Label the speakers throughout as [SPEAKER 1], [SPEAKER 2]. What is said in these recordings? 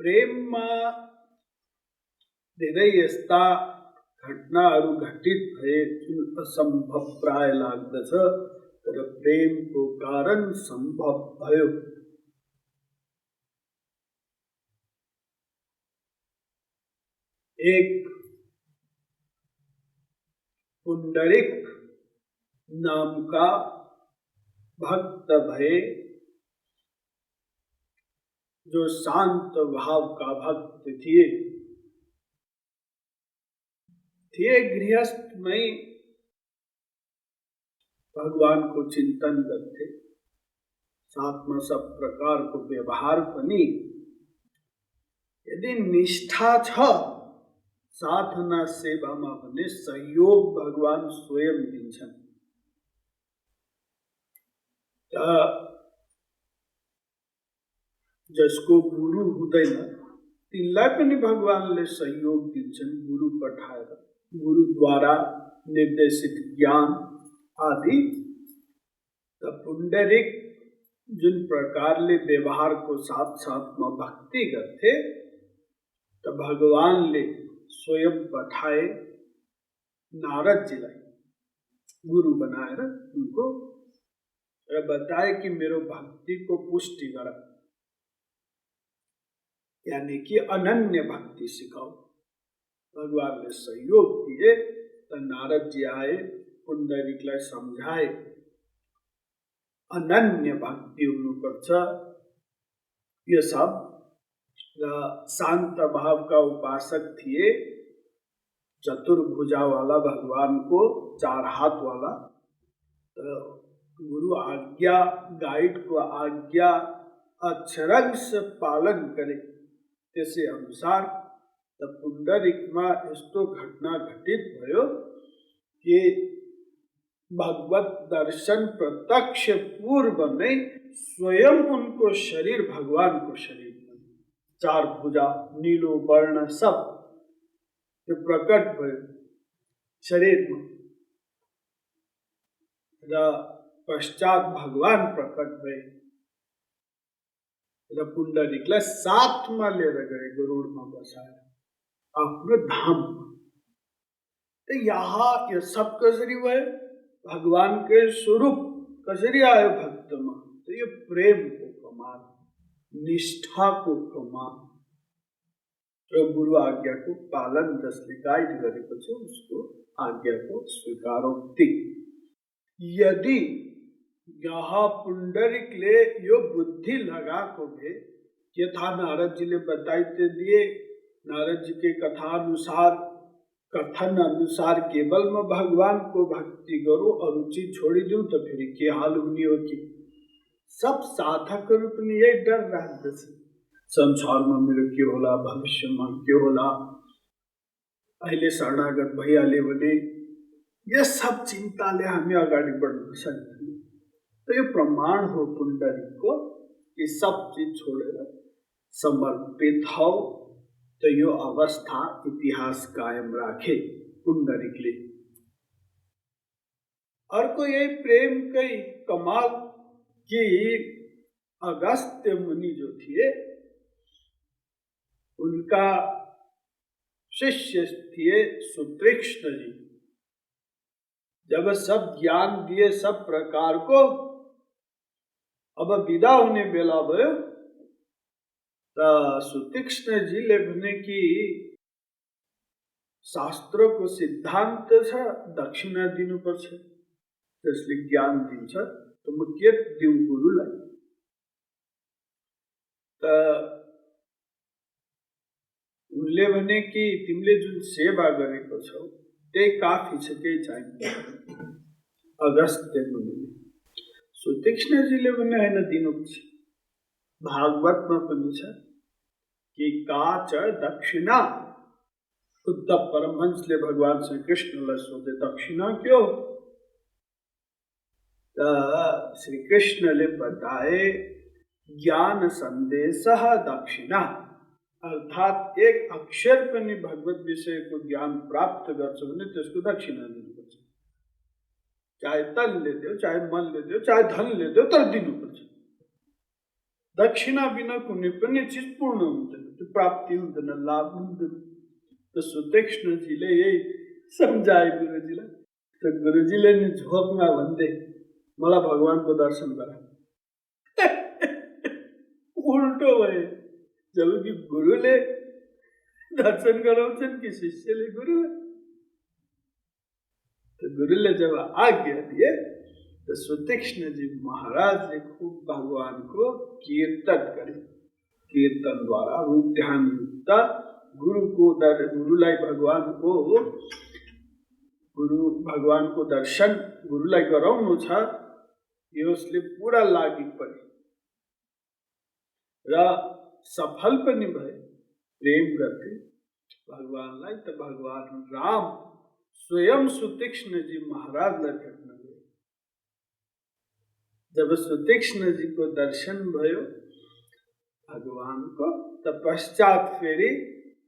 [SPEAKER 1] પ્રેમમાં હૃદય यस्ता ઘટનાहरू ઘટિત ભયે અસંભવ પ્રાય લાગદछ तर પ્રેમको कारण સંભવ भयो। एक पुंडरिक नाम का भक्त भय, जो शांत भाव का भक्त थे गृहस्थ में भगवान को चिंतन करते, साथ में सब प्रकार को व्यवहार पनि यदि निष्ठा छ साधना सेवा में भने सहयोग भगवान स्वयं दिन्छन्। जसको गुरु हुँदैन तिनलाई पनि भगवानले सहयोग दिन्छन् गुरु पठाएर, गुरुद्वारा निर्देशित ज्ञान आदि। त पुंडरिक जुन प्रकारले व्यवहार को साथ साथ में भक्ति गर्थे त भगवानले स्वयं पठाए नारद जीलाई गुरु बनाएर उनको र बताए कि मेरो भक्ति को पुष्टि गर, यानी कि अनन्य भक्ति सिकाओ। भगवानले सहयोग दिए त नारद जी आए, पुंडरिकलाई समझाए अनन्य भक्ति हुनुपर्छ। यो सब र शांत भाव का उपासक थिए, चतुर्भुजा वाला भगवान को चार हाथ वाला। तो गुरु आज्ञा, गाइड को आज्ञा अक्षरंश से पालन करे त्यसै अनुसार त पुंडरिकमा यस्तो घटना घटित भयो कि भगवत दर्शन प्रत्यक्ष पूर्व में स्वयं उनको शरीर भगवान को शरीर, चार भुजा, नीलो वर्ण सब जो प्रकट भयो शरीर में, र पश्चात भगवान प्रकट भए र पुंडरिकलाई साथमा लिएर गए, गरुडमा बसाएर आफ्नो धाम। तो यहाँ ये सब कसरी भयो, भगवान के स्वरूप कसरी आयो भक्तमा, तो ये प्रेम को कमाल, निष्ठा को कमाल र गुरु आज्ञा को पालन जसले गाइड गरेको छ उसको आज्ञा को स्वीकारोक्ति। यदि यहाँ पुंडरिकले यो बुद्धि लगाको भए, यथा नारद जी ने बताइते दिए, नारद जी के कथा अनुसार, कथन अनुसार केवल मैं भगवान को भक्ति करूं और चीज छोड़ी दूं तो फिर के हाल हुनी हो कि सब साधक रूप में यही डर रहते, संसार में मेरो के होला, भविष्य में के होला, अहिले शरणागत भइहाल्यो भने ये सब चिंताले हामी अगाडि बढ्न सक्दैनौँ। तो ये प्रमाण हो पुंडरिक को कि सब चीज छोडेर समर्पित हो। तो यो अवस्था इतिहास कायम राखे पुंडरिकले। अर्को यही प्रेम कै कमाल कि अगस्त्य मुनि जो थे उनका शिष्य थे सुतीक्ष्ण जी। जब सब ज्ञान दिए सब प्रकार को, अब विदा होने बेला भयो त सुतीक्ष्ण जी ले भने कि शास्त्र को सिद्धांत छ दक्षिणा दिनुपर्छ, जसले ज्ञान दिन्छ त म के दिउँ गुरुलाई। त उनले भने कि तिमीले जुन सेवा गरेको छौ त्यही काफी छ, केही चाहिँदैन। अगस्त्य मुनिले, सुतीक्ष्णजीले भने हैन दिनुपर्छ। भागवतमा पनि छ कि काच दक्षिणा, उद्धव परमहंसले भगवान श्री कृष्णलाई सोधे दक्षिणा क्यों, त श्री कृष्णले बताए ज्ञान संदेश दक्षिणा, अर्थात एक अक्षर पनि भगवत विषय को ज्ञान प्राप्त गर्छ भने त्यसको दक्षिणा दिनुपर्छ। चाहे तन ले दो, चाहे मन ले दो, चाहे धन ले दो, तर दिनुपर्छ। दक्षिणा बिना कुनै पनि चीज पूर्ण हुँदैन, त्यो प्राप्ति हुँदैन, लाभ हुँदैन। त सुतीक्ष्णजीले यही सम्झाए गुरुजीलाई। त गुरुजीले नि झोकमा भन्दै मलाई भगवानको दर्शन गरा। उल्टो भयो, जबकि गुरुले दर्शन गराउँछन् कि शिष्यले गुरुलाई। तो गुरुले जब आज्ञा दिए तो सुतीक्ष्ण जी महाराज ने खूब भगवान को कीर्तन करे। कीर्तन द्वारा रूप ध्यान युक्त गुरुलाई भगवान को दर्शन गुरुलाई गराउनु छ, यो उसले पूरा लागि परे र सफल पनि भए। प्रेम गर्थे भगवानलाई। त भगवान राम स्वयं सुतीक्ष्ण जी महाराजलाई भेट्न गए। जब सुतीक्ष्ण जी को दर्शन भयो भगवान को, त पश्चात फेरि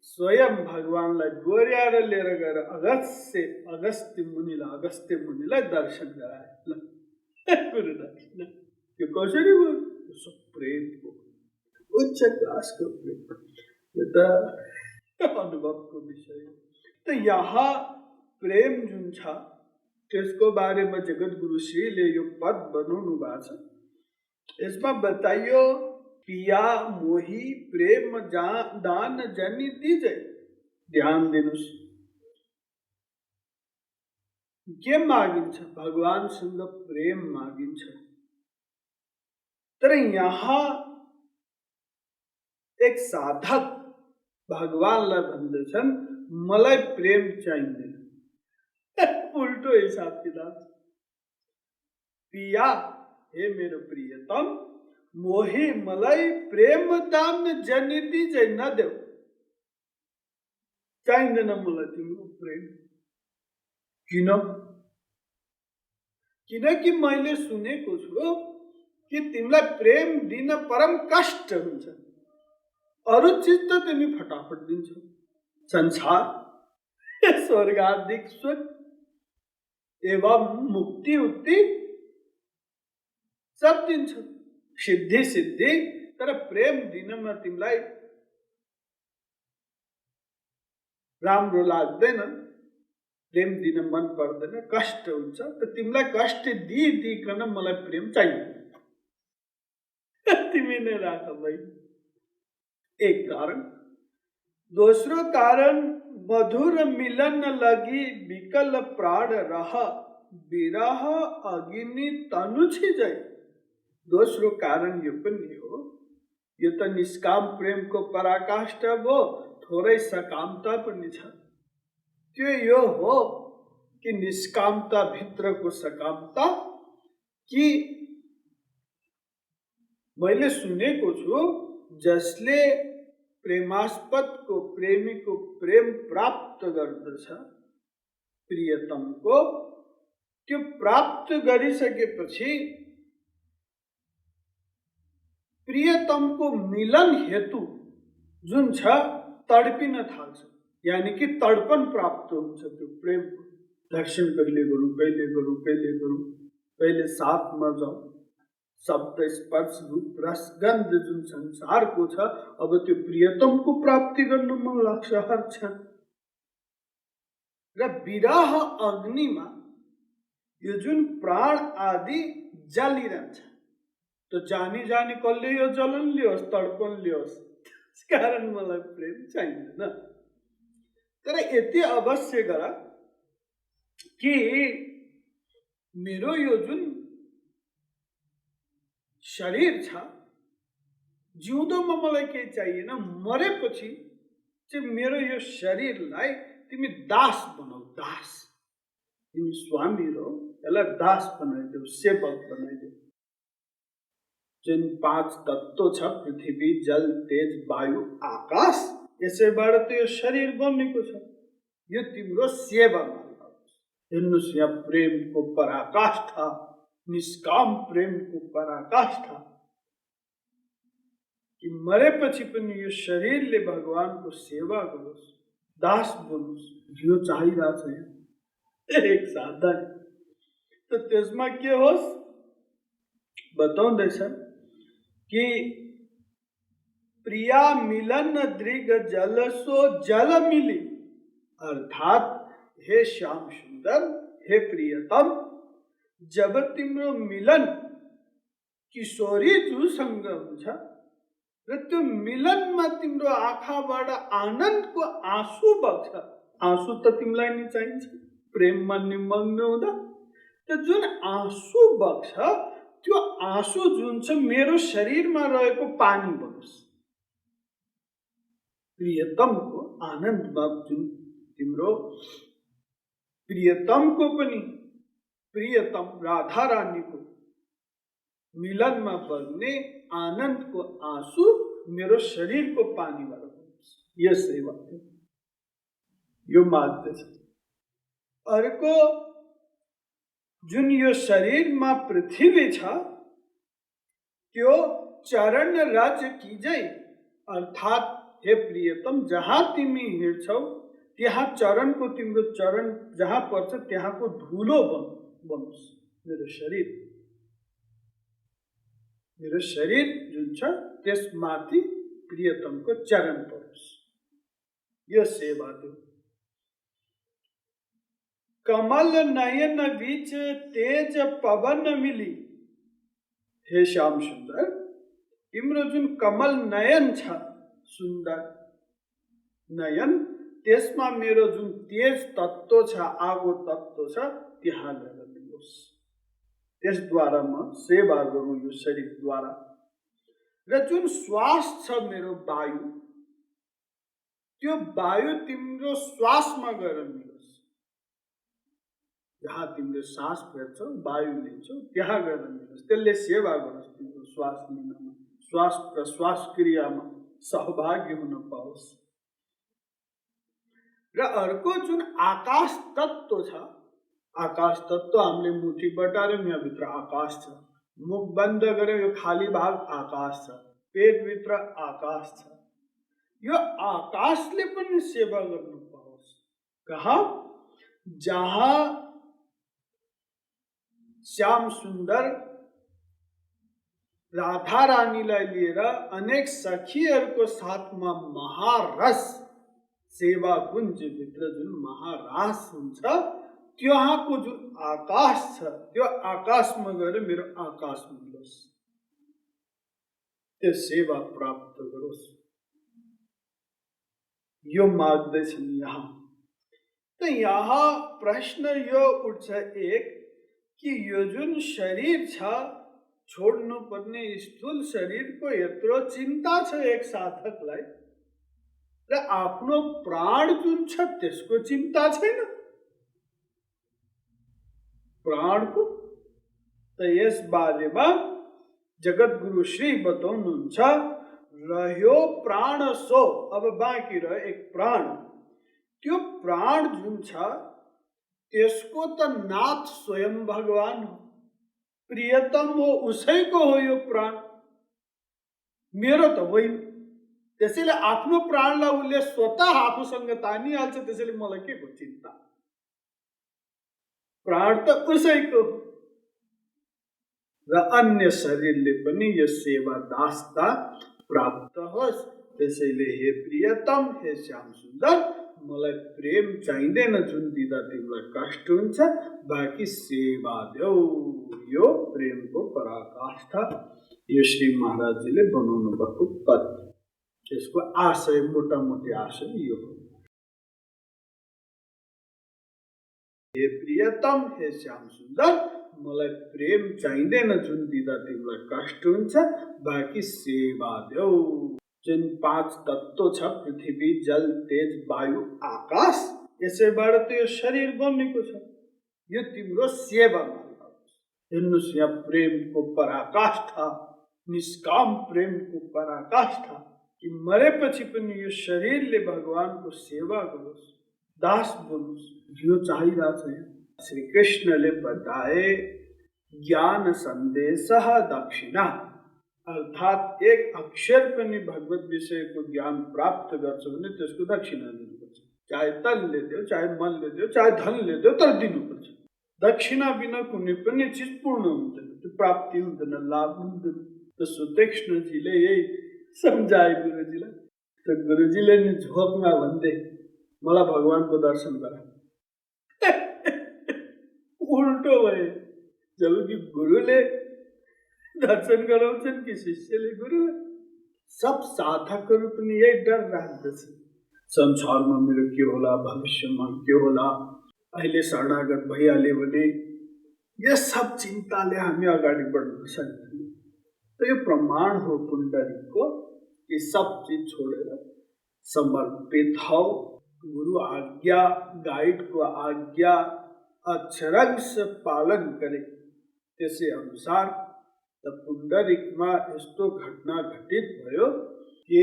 [SPEAKER 1] स्वयं भगवानलाई गोर्याएर लिएर गएर अगस्त्य मुनिलाई दर्शन गराए। गुरु दर्शन यो कसरी भयो? सब प्रेमको उच्च क्लासको प्रेम। यो त अनुभवको विषय। त यहाँ प्रेम जुन छ त्यसको बारेमा जगत गुरु श्रीले यो पद बनाउनु भएको छ। यसमा बताइयो पिया मोही प्रेम दान जनि दिजे। ध्यान दिनुस्, के मागिन्छ? भगवानसँग प्रेम मागिन्छ। तर यहाँ एक साधक भगवानलाई भन्दछन् मलाई प्रेम चाहिँदैन। उल्टो हिसाब किताब। पिया, हे मेरो प्रियतम, मोही मलाई प्रेम दान जनिति जै नदेऊ। चाहिँदैन मलाई तिम्रो प्रेम। किन? किनकि मैले सुनेको छु कि तिमीलाई प्रेम दिन परम कष्ट हुन्छ। अरू चिज त तिमी फटाफट दिन्छौ, संसार, स्वर्गाधिक सुख एवं मुक्ति उक्ति सब दिन्छौ, सिद्धि सिद्धि। तर प्रेम दिनमा तिमीलाई राम्रो लाग्दैन, प्रेम दिन मन पर्दैन, कष्ट हुन्छ। त तिमीलाई कष्ट दिइकन मलाई प्रेम चाहिँदैन। तिमी नै राख भाइ। एक कारण। दोस्रो कारण, मधुर मिलन लगी विकल प्राण रह विरह अग्नि तनु छिजै। दोस्रो कारण यो पनि हो, यो त निष्काम प्रेमको पराकाष्ठा हो, थोरै सकामता पनि छ। त्यो यो हो कि निष्कामता भित्रको सकामता, कि मैले सुनेको छु जसले प्रेमास्पदको प्रेमीको प्रेम प्राप्त गर्दछ प्रियतमको, त्यो प्राप्त गरिसकेपछि प्रियतमको मिलन हेतु जुन छ तडपिन थाल्छ। यानी कि तडपन प्राप्त हुन्छ त्यो प्रेमको। दर्शन कहिले गरौँ, कहिले साथमा जाउँ, शब्द स्पर्श रूप रस गन्ध जुन संसारको छ, अब त्यो प्रियतमको प्राप्ति गर्न मन लाग्छ हर क्षण। र विरह अग्निमा यो जुन प्राण आदि जलिरहन्छ, तो जानी जानी कसले यो जलन लियोस्, तडपन लियोस्, त्यसकारण मलाई प्रेम चाहिँदैन। तर यति अवश्य गर कि मेरो यो जुन शरीर छ, जिउँदोमा मलाई केही चाहिएन, मरेपछि चाहिँ मेरो यो शरीरलाई तिमी दास बनाऊ। दास, तिमी स्वामी रहो, यसलाई दास बनाइदेऊ, सेवक बनाइदेऊ। जुन 5 तत्व छ, पृथ्वी जल तेज वायु आकाश, यसैबाट त यो शरीर बनेको छ। यो तिम्रो सेवामा लाओस्। हेर्नुस्, यहाँ प्रेमको पराकाष्ठा, निष्काम प्रेमको पराकाष्ठा, कि मरेपछि पनि यो शरीरले भगवानको सेवा गरोस्, दास बनोस्। यो चाहिरहेछ यहाँ एक साधन। त त्यसमा के होस्? बताउँदैछ कि प्रिया मिलन दृग जल सो जल मिली, अर्थात हे श्याम सुंदर, हे प्रियतम, जब तिम्रो मिलन किशोरी जोसँग हुन्छ र त्यो मिलनमा तिम्रो आँखाबाट आनन्दको आँसु बग्छ। आँसु त तिमीलाई नि चाहिन्छ प्रेममा निमग्न हुँदा। त जुन आँसु बग्छ त्यो आँसु जुन छ मेरो शरीरमा रहेको पानी बगोस्। प्रियतमको आनन्दमा जुन तिम्रो प्रियतमको पनि प्रियतम राधा रानीको मिलनमा बग्ने आनन्दको आँसु मेरो शरीरको पानीबाट बगोस्। यसै वाक्य यो माग्दछ। अर्को जुन यो शरीरमा पृथ्वी छ त्यो चरण रज किजै, अर्थात हे प्रियतम, जहाँ तिमी हिँड्छौ त्यहाँ चरणको तिम्रो चरण जहाँ पर्छ त्यहाँको धुलो बनोस्। मेरो शरीर जुन छ त्यसमाथि प्रियतमको चरण परोस्। यो सेवा देऊ। कमल नयन बीच तेज पवन मिली, हे श्याम सुंदर, तिम्रो जुन कमल नयन छ, सुंदर नयन, त्यसमा मेरो जुन तेज तत्व छ, आगो तत्व छ, त्यहाँ गएर दिनुहोस्। त्यसद्वारा म सेवा गरौँ यो शरीरद्वारा। र जुन श्वास छ मेरो वायु, त्यो वायु तिम्रो श्वासमा गएर मिलोस्। जहाँ तिमीले सास फेर्छौ, वायु लिन्छौ, त्यहाँ गएर मिलोस्। त्यसले सेवा गरोस् तिम्रो श्वास लिनमा, श्वास प्रश्वास क्रियामा सहभागी हुन पाओस्। र अर्को जुन आकाश तत्व छ, आकाश तत्व हामीले मुठी बटार्यौं, यहाँभित्र आकाश छ। मुख बन्द गर्यो, यो खाली भाग आकाश छ। पेटभित्र आकाश छ। यो आकाशले पनि सेवा गर्नु पाओस्। कहाँ? जहाँ श्याम सुंदर राधा रानीलाई लिएर अनेक सखीहरूको साथमा महारस सेवा कुञ्ज भित्र जुन महारास हुन्छ, त्यहाँको जुन आकाश छ, त्यो आकाशमा गएर मेरो आकाश मिलोस्। त्यो सेवा प्राप्त गरोस्। यो माग्दैछन् यहाँ। त यहाँ प्रश्न यो उठ्छ एक कि यो जुन शरीर छ, छोड्नु पर्ने स्थूल शरीरको यत्रो चिन्ता छ एक साधकलाई, र आफ्नो प्राण जुन छ त्यसको चिन्ता छैन प्राणको। त यस बारेमा जगद्गुरु श्री बताउनुहुन्छ, रह्यो प्राण सो, अब बाँकी रह्यो एक प्राण। त्यो प्राण जुन छ त्यसको त नाथ स्वयं भगवान हो, प्रियतम हो, उसैको हो यो प्राण, मेरो त होइन। त्यसैले आफ्नो प्राणलाई उसले स्वतः आफूसँग तानिहाल्छ। त्यसैले मलाई के को चिन्ता? प्राण त उसैको हो। र अन्य शरीरले पनि यो सेवा दासता प्राप्त होस्। त्यसैले हे प्रियतम, हे श्याम सुन्दर, मलाई प्रेम चाहिँदैन जुन दिँदा तिमीलाई कष्ट हुन्छ, बाँकी सेवा देऊ। यो प्रेमको पराकाष्ठा यो श्री महाराजजीले बनाउनु भएको पद। यसको आशय, मोटामोटी आशय यो हो। हे प्रियतम, हे श्याम सुन्दर, मलाई प्रेम चाहिँदैन जुन दिँदा तिमीलाई कष्ट हुन्छ, बाँकी सेवा देऊ। जुन 5 तत्व छ, पृथ्वी, जल, तेज, वायु, आकाश, यसैबाट त यो शरीर बनेको छ। यो तिम्रो सेवामा लाग्छ। हेर्नुहोस्, यहाँ प्रेमको पराकाष्ठा, निष्काम प्रेमको पराकाष्ठा, कि मरेपछि पनि यो शरीरले भगवानको सेवा गरोस्, दास बनोस्, यो चाहिरहेछ। श्री कृष्णले बताए ज्ञान सन्देश दक्षिणा, अर्थात एक अक्षर पनि भगवत विषयको ज्ञान प्राप्त गर्छ भने त्यसको दक्षिणा दिनुपर्छ। चाहे तनले देऊ, चाहे मनले देऊ, चाहे धनले देऊ, तर दिनुपर्छ। दक्षिणा बिना कुनै पनि चिज पूर्ण हुँदैन, त्यो प्राप्ति हुँदैन, लाभ हुँदैन। त सुतीक्ष्णजीले यही समझाए गुरुजीलाई। तो गुरुजीले नि झोकमा भन्दै मलाई भगवानको दर्शन गरा। उल्टो भयो, जबकि गुरुले दर्शन गराउँछन् कि शिष्यले गुरुलाई। सब साधकहरू पनि यही डर राख्दछ, संसारमा मेरो के होला, भविष्यमा के होला, अहिले शरणागत भइहाल्यो भने, यस सब चिन्ताले हामी अगाडि बढ्न सक्दैनौँ। तो यो प्रमाण हो पुण्डरीकको कि सब चीज छोडेर समर्पित हो, गुरु आज्ञा, गाइड को आज्ञा अक्षरंश से पालन करे। त्यसै अनुसार त पुण्डरीकमा यस्तो घटना घटित भयो कि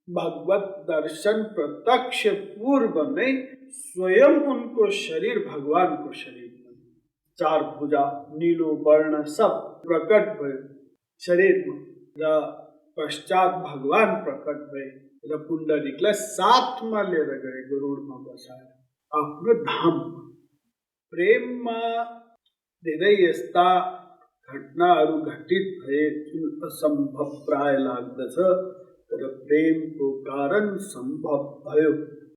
[SPEAKER 1] भगवत दर्शन प्रत्यक्ष पूर्व में स्वयं उनको शरीर भगवान को शरीर बने, चार भुजा, नीलो वर्ण सब प्रकट भयो शरीर में, र पश्चात भगवान प्रकट भए र पुण्डरीकलाई साथमा लिएर गए, गरुडमा बसाएर आफ्नो धाममा। प्रेममा धेरै यस्ता घटनाहरू घटित भए जुन असम्भव प्राय लाग्दछ, तर प्रेमको कारण सम्भव भयो।